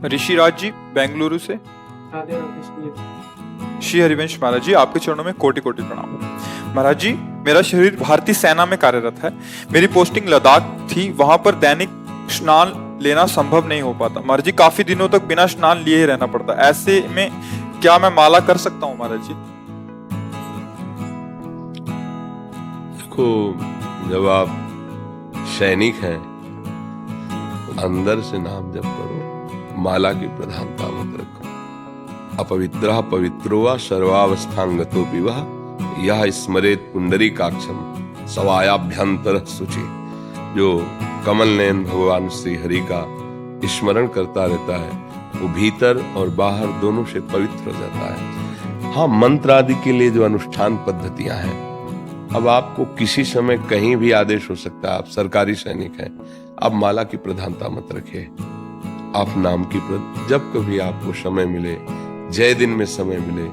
ऋषिराज जी बेंगलुरु से। श्री हरिवंश महाराज जी, आपके चरणों में कोटि कोटि प्रणाम। महाराज जी, मेरा शरीर भारतीय सेना में कार्यरत है। मेरी पोस्टिंग लद्दाख थी। वहां पर दैनिक स्नान लेना संभव नहीं हो पाता। महाराज जी, काफी दिनों तक बिना स्नान लिए ही रहना पड़ता। ऐसे में क्या मैं माला कर सकता हूँ महाराज जी? देखो, जब आप सैनिक हैं तो अंदर से नाम जप करो, माला की प्रधानता मत रखो। अपवित्रः पवित्रो वा सर्वावस्थांगतो विवाह यह स्मरेत पुंडरीकाक्षम सवायाभ्यंतर शुचि। जो कमल नयन भगवान श्री हरि का स्मरण करता रहता है वो भीतर और बाहर दोनों से पवित्र हो जाता है। हाँ, मंत्र आदि के लिए जो अनुष्ठान पद्धतियां हैं, अब आपको किसी समय कहीं भी आदेश हो सकता है। आप सरकारी सैनिक हैं, आप माला की प्रधानता मत रखिए। आप नाम की जब कभी आपको समय मिले, जय दिन में समय मिले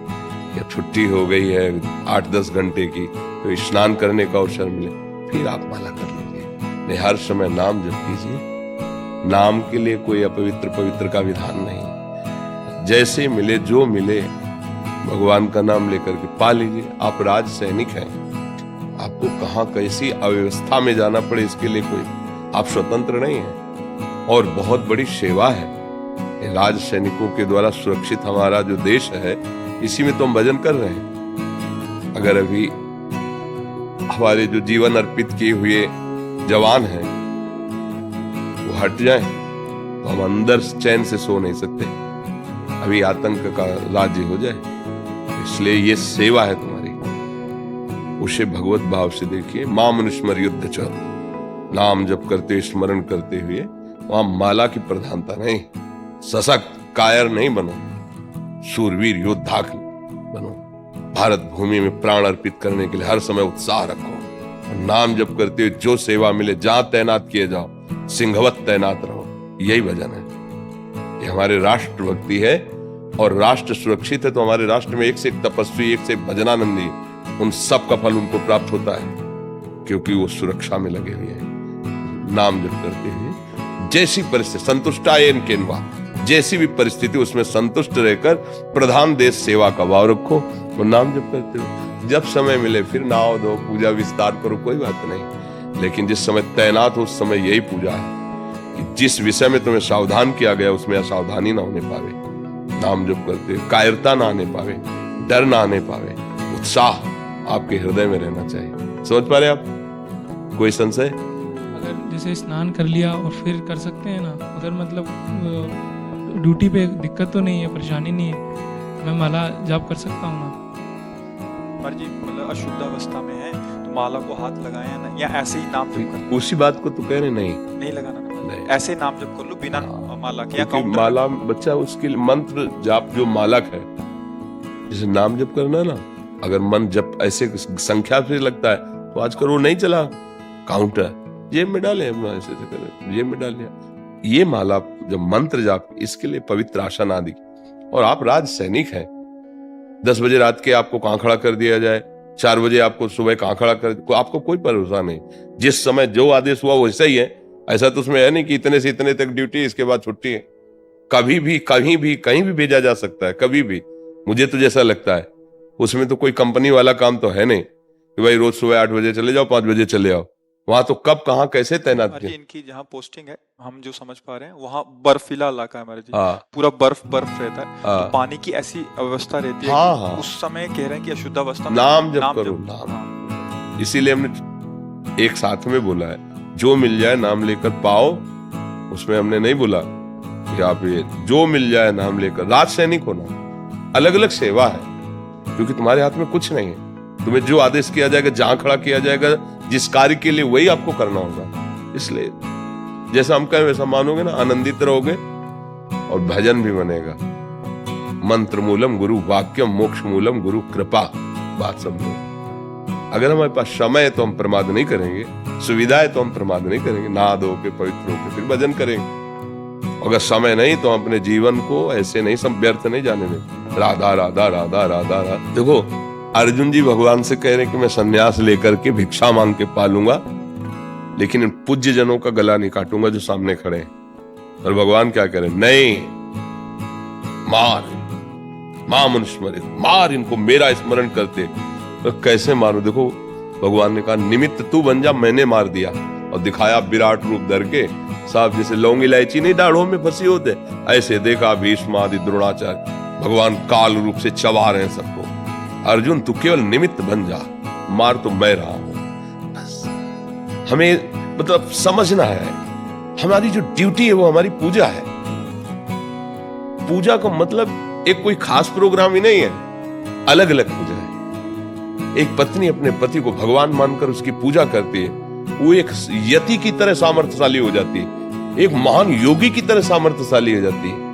या छुट्टी हो गई है 8-10 घंटे की, तो स्नान करने का अवसर मिले, फिर आप माला कर लीजिए। नहीं, हर समय नाम जप कीजिए। नाम के लिए कोई अपवित्र पवित्र का विधान नहीं। जैसे मिले, जो मिले, भगवान का नाम लेकर के पा लीजिए। आप राज सैनिक हैं, आपको कहां कैसी अव्यवस्था में जाना पड़े इसके लिए कोई आप स्वतंत्र नहीं है। और बहुत बड़ी सेवा है राज सैनिकों के द्वारा सुरक्षित हमारा जो देश है, इसी में तो हम भजन कर रहे हैं। अगर अभी हमारे जो जीवन अर्पित किए हुए जवान हैं वो हट जाएं तो हम अंदर चैन से सो नहीं सकते। अभी आतंक का राज्य हो जाए, इसलिए ये सेवा है तुम्हारी। उसे भगवत भाव से देखिए। मां मनुष्मर युद्ध च, नाम जप करते स्मरण करते हुए वहां माला की प्रधानता नहीं। सशक्त कायर नहीं बनो, शूरवीर योद्धा बनो। भारत भूमि में प्राण अर्पित करने के लिए हर समय उत्साह रखो। नाम जप करते हुए जो सेवा मिले, जहां तैनात किए जाओ, सिंहवत तैनात रहो। यही भजन है, ये हमारे राष्ट्र भक्ति है। और राष्ट्र सुरक्षित है तो हमारे राष्ट्र में एक से एक तपस्वी, एक से एक भजनानंदी, उन सब का फल उनको प्राप्त होता है, क्योंकि वो सुरक्षा में लगे हुए हैं। नाम जप करते हुए जैसी परिस्थिति, संतुष्टायेन केनवा, जैसी भी परिस्थिति उसमें संतुष्ट रहकर प्रधान देश सेवा का भाव रखो और नाम जप करते हो। जब समय मिले फिर नाव दो, पूजा विस्तार करो, कोई बात नहीं। लेकिन जिस समय तैनात हो उस समय यही पूजा है कि जिस विषय में तुम्हें सावधान किया गया उसमें असावधानी ना होने पावे। नाम जप करते हुए कायरता ना आने पावे, डर ना आने पावे, उत्साह आपके हृदय में रहना चाहिए। समझ पा रहे आप? कोई संशय? अगर जैसे स्नान कर लिया और फिर कर सकते हैं ना, अगर मतलब ड्यूटी पे दिक्कत तो नहीं है, परेशानी नहीं है, मैं माला जाप कर सकता हूँ ना? महाराज जी, मतलब अशुद्ध अवस्था में है तो माला को हाथ लगाए ना, या ऐसे ही नाम जप कर? उसी बात को तो कह रहे नहीं लगाना ना, नहीं। ऐसे नाम जप कर लो बिना माला के, या माला बच्चा उसके मंत्र जाप जो मालक है, जैसे नाम जप करना ना, अगर मन जब ऐसे संख्या से लगता है तो आजकल वो नहीं चला काउंटर, जेब में डाले, ऐसे करें, जेब में डाल लिया। ये माला जब मंत्र जाप, इसके लिए पवित्र आसन आदि। और आप राज सैनिक हैं, 10 बजे रात के आपको कांखड़ा कर दिया जाए, 4 बजे आपको सुबह कांखड़ा कर, आपको कोई भरोसा नहीं। जिस समय जो आदेश हुआ वैसा ही है। ऐसा तो उसमें है नहीं कि इतने से इतने तक ड्यूटी, इसके बाद छुट्टी है। कभी भी कहीं भी कहीं भी भेजा जा सकता है, कभी भी। मुझे तो जैसा लगता है उसमें तो कोई कंपनी वाला काम तो है नहीं कि भाई रोज सुबह 8 बजे चले जाओ, 5 बजे चले आओ। वहां तो कब कहां कैसे तैनात किया। इनकी जहाँ पोस्टिंग है, हम जो समझ पा रहे हैं, वहाँ बर्फीला इलाका है महाराज जी। हाँ। पूरा बर्फ रहता है। तो पानी की ऐसी अवस्था रहती है हाँ। उस समय कह रहे हैं कि अशुद्ध अवस्था में नाम जप करो, नाम। इसीलिए हमने एक साथ में बोला है, जो मिल जाए नाम लेकर पाओ। उसमें हमने नहीं बोला कि आप ये जो मिल जाए नाम लेकर। राज सैनिक होना अलग अलग सेवा है, क्योंकि तुम्हारे हाथ में कुछ नहीं है। तुम्हें जो आदेश किया जाएगा, जहां खड़ा किया जाएगा, जिस कार्य के लिए, वही आपको करना होगा। इसलिए जैसा हम कहें वैसा मानोगे ना, आनंदित रहोगे और भजन भी बनेगा। मंत्र मूलम गुरु वाक्यम, मोक्ष मूलम गुरु कृपा। बात समझो। अगर हमारे पास समय है तो हम प्रमाद नहीं करेंगे, सुविधा है तो हम प्रमाद नहीं करेंगे। नहा धो के पवित्र होकर फिर भजन करेंगे। अगर समय नहीं तो हम अपने जीवन को ऐसे नहीं, व्यर्थ नहीं जाने दें। राधा राधा राधा राधा राधा। देखो, अर्जुन जी भगवान से कह रहे कि मैं सन्यास लेकर के भिक्षा मांग के पालूंगा, लेकिन इन पूज्य जनों का गला नहीं काटूंगा जो सामने खड़े हैं। और भगवान क्या कह रहे? नहीं, मार, मां मनुस्मरे, मार इनको, मेरा स्मरण करते। तो कैसे मारो? देखो भगवान ने कहा निमित्त तू बन जा, मैंने मार दिया, और दिखाया विराट रूप धर के, साहब जैसे लौंग इलायची नहीं दाढ़ों में फंसी होते, ऐसे देखा भीष्म आदि द्रोणाचार्य, भगवान काल रूप से चबा रहे हैं सबको। अर्जुन तू केवल निमित्त बन जा, मार तो मैं रहा हूं। बस हमें मतलब समझना है, हमारी जो ड्यूटी है वो हमारी पूजा है। पूजा का मतलब एक कोई खास प्रोग्राम ही नहीं है, अलग अलग पूजा है। एक पत्नी अपने पति को भगवान मानकर उसकी पूजा करती है, वो एक यति की तरह सामर्थ्यशाली हो जाती है, एक महान योगी की तरह सामर्थ्यशाली हो जाती है।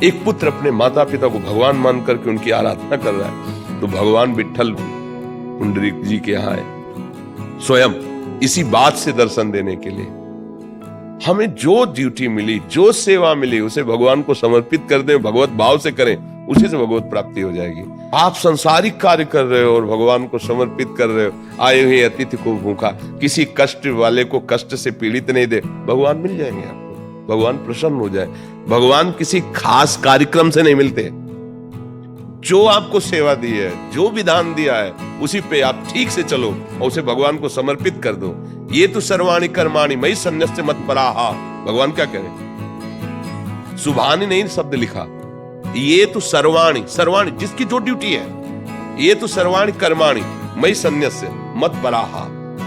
एक पुत्र अपने माता पिता को भगवान मान करके उनकी आराधना कर रहा है, तो भगवान विट्ठल पुंडरीक जी के यहाँ है स्वयं इसी बात से दर्शन देने के लिए। हमें जो ड्यूटी मिली, जो सेवा मिली, उसे भगवान को समर्पित कर दें, भगवत भाव से करें, उसी से भगवत प्राप्ति हो जाएगी। आप संसारिक कार्य कर रहे हो और भगवान को समर्पित कर रहे हो, आए हुए अतिथि को भूखा, किसी कष्ट वाले को कष्ट से पीड़ित नहीं दे, भगवान मिल जाएंगे आपको, भगवान प्रसन्न हो जाए। भगवान किसी खास कार्यक्रम से नहीं मिलते। जो आपको सेवा दी है, जो विधान दिया है, उसी पे आप ठीक से चलो और उसे भगवान को समर्पित कर दो। ये तो सर्वाणि कर्माणि मयि सन्न्यस्य मत्पराः। भगवान क्या कह रहे? सुभानि नहीं शब्द लिखा, ये तो सर्वाणि, सर्वाणि जिसकी जो ड्यूटी है, ये तो सर्वाणि कर्माणि मयि सन्न्यस्य मत्पराः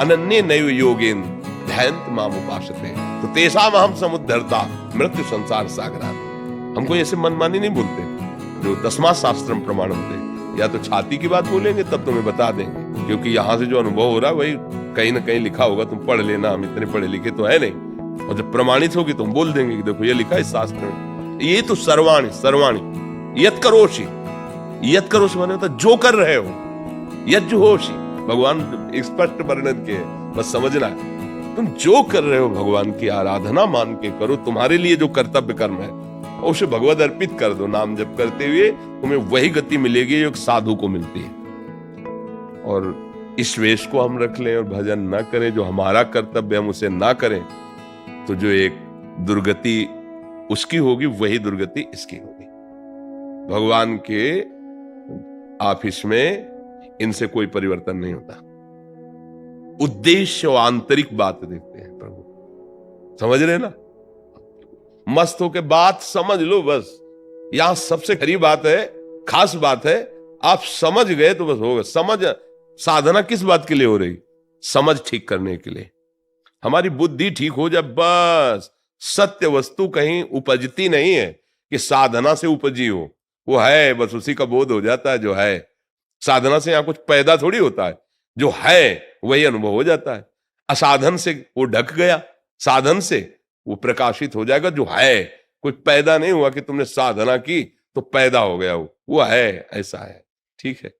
अनन्ये नैव योगेन ध्यायन्त माम उपासते तो तेषाम् अहं समुद्धर्ता मृत्यु संसार सागरात्। हमको ऐसे मनमानी नहीं बोलते, जो तस्मात् शास्त्रम प्रमाणन्ते, या तो छाती की बात बोलेंगे तब तुम्हें बता देंगे, क्योंकि यहां से जो अनुभव हो रहा है वही कहीं ना कहीं लिखा होगा, तुम पढ़ लेना, हम इतने पढ़े लिखे तो है नहीं, और जब प्रमाणित होगी तुम बोल देंगे कि देखो ये लिखा है इस शास्त्र में। ये तो सर्वाणि, सर्वाणि यत् करोषि, यत् करोषि माने होता जो कर रहे हो, यज्जुहोषि, भगवान स्पष्ट वर्णन के, बस समझना है तुम जो कर रहे हो भगवान की आराधना मान के करो, तुम्हारे लिए जो कर्तव्य कर्म है उसे भगवत अर्पित कर दो। नाम जप करते हुए तुम्हें वही गति मिलेगी जो एक साधु को मिलती है। और इस वेश को हम रख लें और भजन ना करें, जो हमारा कर्तव्य हम उसे ना करें, तो जो एक दुर्गति उसकी होगी वही दुर्गति इसकी होगी। भगवान के ऑफिस में इनसे कोई परिवर्तन नहीं होता। उद्देश्य और आंतरिक बात देखते हैं प्रभु, समझ रहे ना? मस्त होके बात समझ लो बस। यहां सबसे खरी बात है, खास बात है, आप समझ गए तो बस होगा। समझ, साधना किस बात के लिए हो रही? समझ ठीक करने के लिए। हमारी बुद्धि ठीक हो जाए बस। सत्य वस्तु कहीं उपजती नहीं है कि साधना से उपजी हो, वो है बस उसी का बोध हो जाता है जो है। साधना से यहां कुछ पैदा थोड़ी होता है, जो है वही अनुभव हो जाता है। असाधन से वो ढक गया, साधन से वो प्रकाशित हो जाएगा। जो है कोई पैदा नहीं हुआ कि तुमने साधना की तो पैदा हो गया, वो है, ऐसा है। ठीक है।